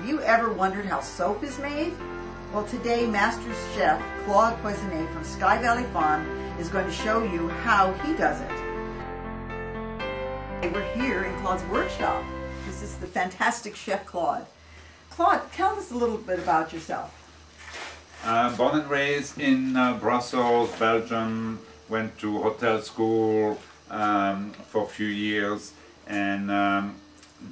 Have you ever wondered how soap is made? Well, today Master Chef Claude Poissonniez from Sky Valley Farm is going to show you how he does it. We're here in Claude's workshop. This is the fantastic Chef Claude. Claude, tell us a little bit about yourself. Born and raised in Brussels, Belgium, went to hotel school for a few years, and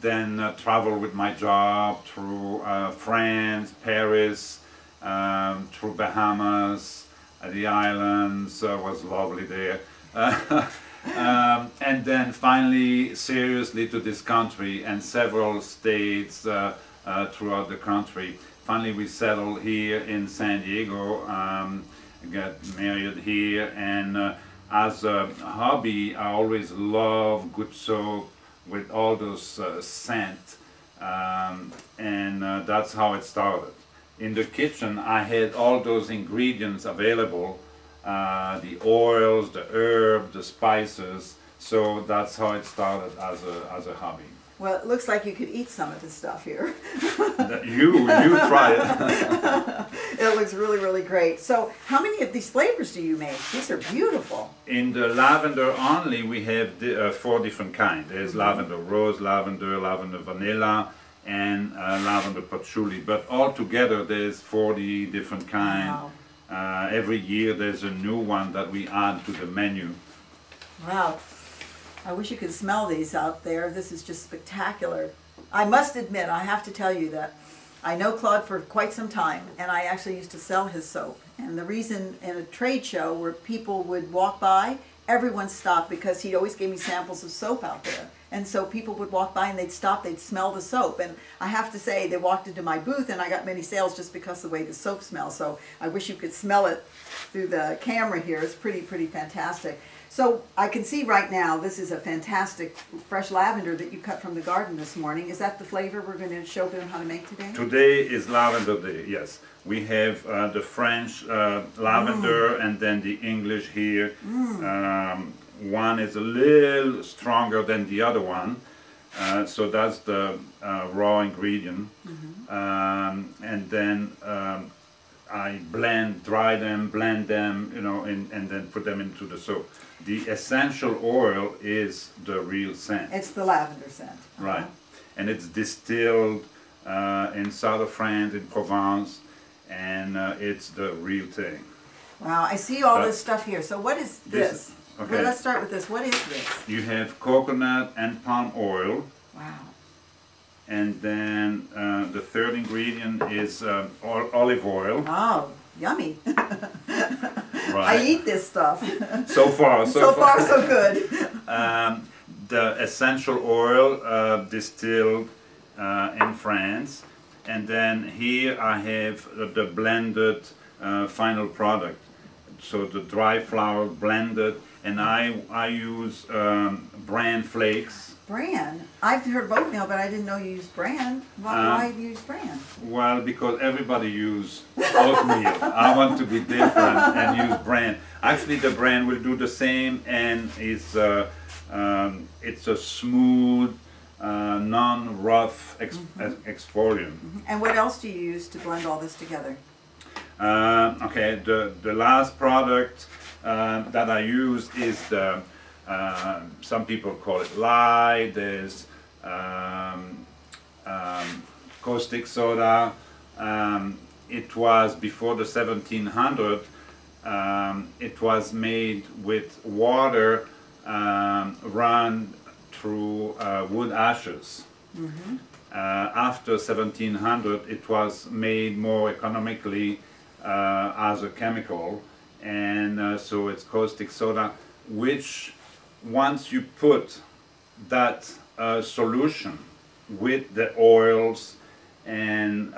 then traveled with my job through France, Paris, through Bahamas, the islands. Was lovely there. And then finally seriously to this country and several states throughout the country. Finally we settled here in San Diego, got married here, and as a hobby I always love good soap with all those scent, and that's how it started. In the kitchen I had all those ingredients available, the oils, the herbs, the spices, so that's how it started as a hobby. Well, it looks like you could eat some of this stuff here. You try it. It looks really, really great. So how many of these flavors do you make? These are beautiful. In the lavender only we have 4 different kinds. There's lavender rose, lavender vanilla, and lavender patchouli. But all together there's 40 different kinds. Wow. Every year there's a new one that we add to the menu. Wow. I wish you could smell these out there. This is just spectacular. I must admit, I have to tell you that I know Claude for quite some time, and I actually used to sell his soap. And the reason, in a trade show where people would walk by, everyone stopped because he always gave me samples of soap out there. And so people would walk by and they'd stop, they'd smell the soap. And I have to say, they walked into my booth and I got many sales just because of the way the soap smells. So I wish you could smell it through the camera here. It's pretty fantastic. So I can see right now this is a fantastic fresh lavender that you cut from the garden this morning. Is that the flavor we're going to show them how to make today? Today is lavender day, yes. We have the French lavender and then the English here. One is a little stronger than the other one, so that's the raw ingredient. And then I dry them, blend them, you know, and then put them into the soap. The essential oil is the real scent. It's the lavender scent. Right. And it's distilled in south of France, in Provence, and it's the real thing. Wow, I see all this stuff here. So what is this? Okay. Well, let's start with this. What is this? You have coconut and palm oil. Wow. And then the third ingredient is olive oil. Oh, yummy. Right. I eat this stuff. So far, so good. The essential oil distilled in France. And then here I have the blended final product. So the dry flour blended, and I use bran flakes. Bran? I've heard of oatmeal, but I didn't know you used bran. Why do you use bran? Well, because everybody uses oatmeal. I want to be different and use bran. Actually, the bran will do the same, and it's a smooth, non-rough exfoliant. And what else do you use to blend all this together? Okay, the last product that I use is the some people call it lye. There's caustic soda. It was before the 1700. It was made with water run through wood ashes. After 1700, it was made more economically as a chemical, and so it's caustic soda, which once you put that solution with the oils, and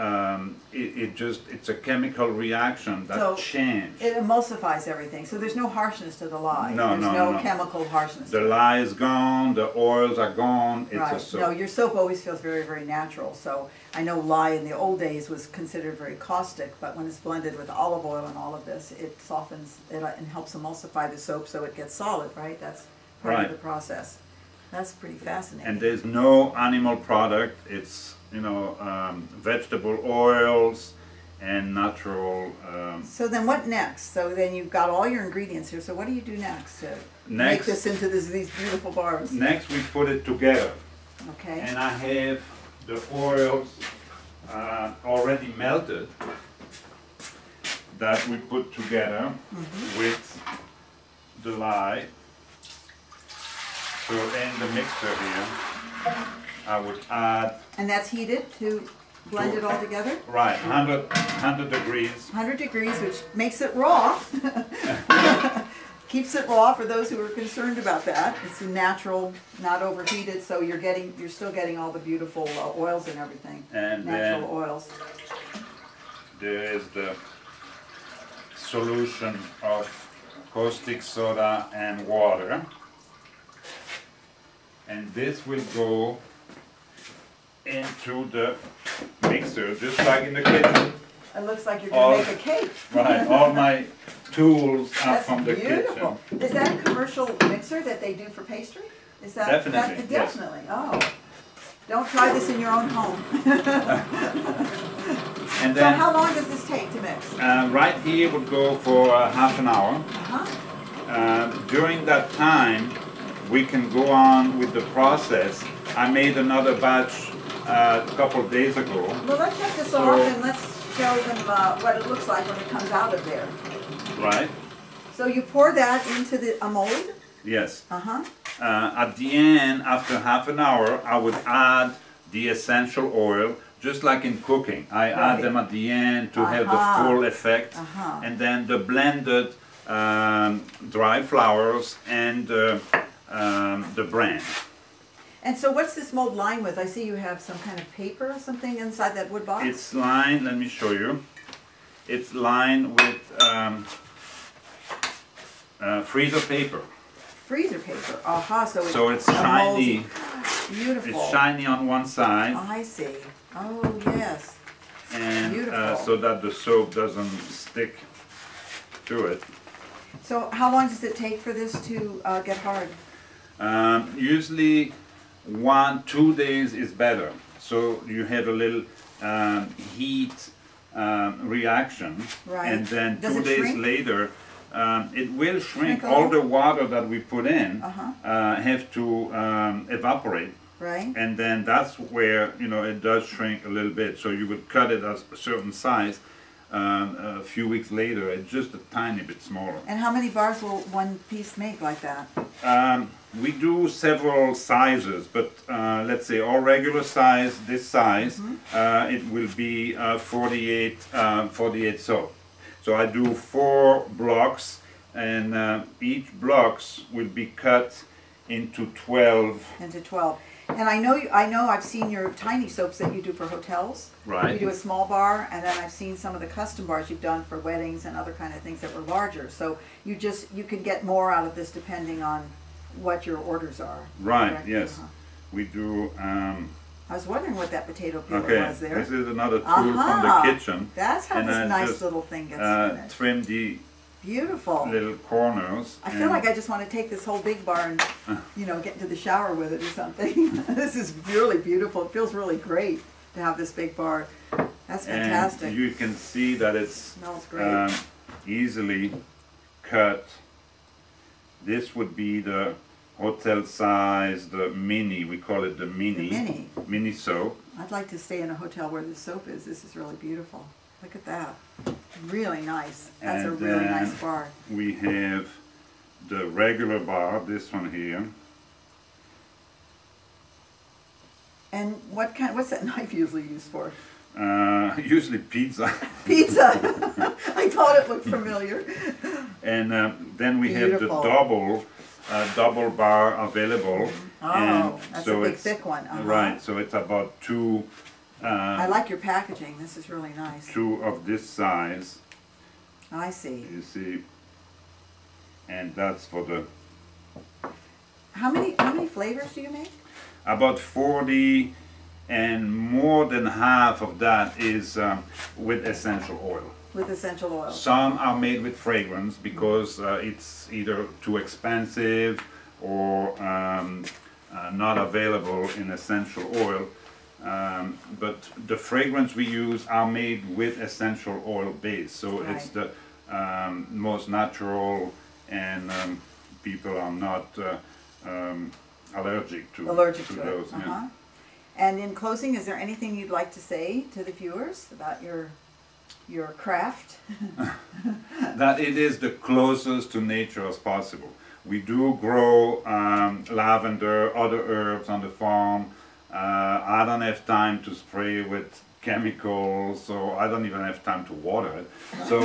it's a chemical reaction that changes. It emulsifies everything, so there's no harshness to the lye. There's no chemical harshness. The lye is gone, the oils are gone, it's right. a soap. No, your soap always feels very natural. So I know lye in the old days was considered very caustic, but when it's blended with olive oil and all of this, it softens it and helps emulsify the soap so it gets solid, right? That's part of the process. That's pretty fascinating. And there's no animal product, it's vegetable oils and natural. So then what next? So then you've got all your ingredients here. So what do you do next to make this into these beautiful bars? Next we put it together. Okay. And I have the oils already melted that we put together with the lye. So in the mixer here, I would add... And that's heated to blend it all together? Right, 100 degrees. 100 degrees, which makes it raw. Keeps it raw for those who are concerned about that. It's natural, not overheated, so you're still getting all the beautiful oils and everything. And natural oils. There is the solution of caustic soda and water. And this will go into the mixer, just like in the kitchen. It looks like you're going to make a cake. Right, all my tools are That's from the beautiful. kitchen. Is that a commercial mixer that they do for pastry? Is that Definitely, yes. Definitely. Oh, don't try this in your own home. And so then, how long does this take to mix? right here would go for half an hour. Uh-huh. During that time, we can go on with the process. I made another batch a couple of days ago. Well, let's shut this off and let's show them what it looks like when it comes out of there. Right. So you pour that into a mold? Yes. Uh-huh. At the end, after half an hour, I would add the essential oil, just like in cooking. I add them at the end to have the full effect. And then the blended dry flowers and the bran. And so what's this mold lined with? I see you have some kind of paper or something inside that wood box? It's lined, let me show you. It's lined with freezer paper. Freezer paper, aha, so it's shiny. Beautiful. It's shiny on one side. I see. Oh, yes. And beautiful. So that the soap doesn't stick to it. So how long does it take for this to get hard? Usually 1-2 days is better. So you have a little heat reaction, right. And then Does 2 days shrink? later it will shrink. All the water that we put in have to evaporate. Right. And then that's where it does shrink a little bit. So you would cut it as a certain size. A few weeks later, it's just a tiny bit smaller. And how many bars will one piece make like that? We do several sizes, but let's say all regular size, this size, it will be 48 soap. So I do 4 blocks, and each blocks will be cut into 12. Into 12. And I know I've seen your tiny soaps that you do for hotels. Right. You do a small bar, and then I've seen some of the custom bars you've done for weddings and other kind of things that were larger. So you can get more out of this depending on what your orders are. Right. Correct? Yes. We do. I was wondering what that potato peeler was there. This is another tool from the kitchen. That's how this nice little thing gets finished. Trim the beautiful little corners. I feel like I just want to take this whole big bar and get into the shower with it or something. This is really beautiful. It feels really great to have this big bar. That's fantastic. And you can see that it smells great. Easily cut. This would be the hotel size, the mini. We call it the mini. The mini soap. I'd like to stay in a hotel where this soap is. This is really beautiful. Look at that. Really nice. That's a really nice bar. We have the regular bar, this one here. And what's that knife usually used for? Usually pizza. Pizza! I thought it looked familiar. And then we have the double bar available. Oh, and that's so a big thick one. Right, so it's about 2. I like your packaging. This is really nice. 2 of this size. I see. You see, and that's for the. How many flavors do you make? About 40, and more than half of that is with essential oil. With essential oil. Some are made with fragrance because it's either too expensive or not available in essential oil. But the fragrance we use are made with essential oil base, so Right. it's the most natural, and people are not allergic to those. it. Yeah. And in closing, is there anything you'd like to say to the viewers about your craft? That it is the closest to nature as possible. We do grow lavender, other herbs on the farm. I don't have time to spray with chemicals, so I don't even have time to water it. So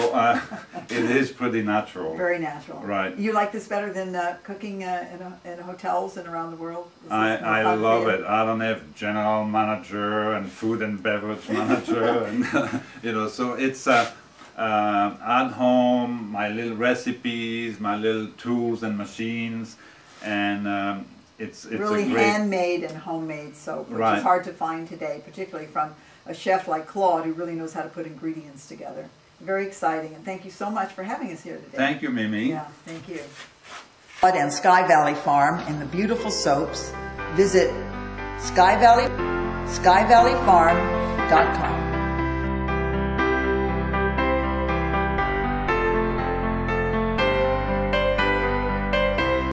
it is pretty natural. Very natural. Right. You like this better than cooking in hotels and around the world? Is this more I fun for love you? it. I don't have general manager and food and beverage manager, and you know. So it's at home, my little recipes, my little tools and machines, and it's really a great. handmade and homemade soap, which Right. is hard to find today, particularly from a chef like Claude, who really knows how to put ingredients together. Very exciting, and thank you so much for having us here today. Thank you, Mimi. Yeah, thank you. Claude and Sky Valley Farm and the beautiful soaps. Visit skyvalleyfarm.com.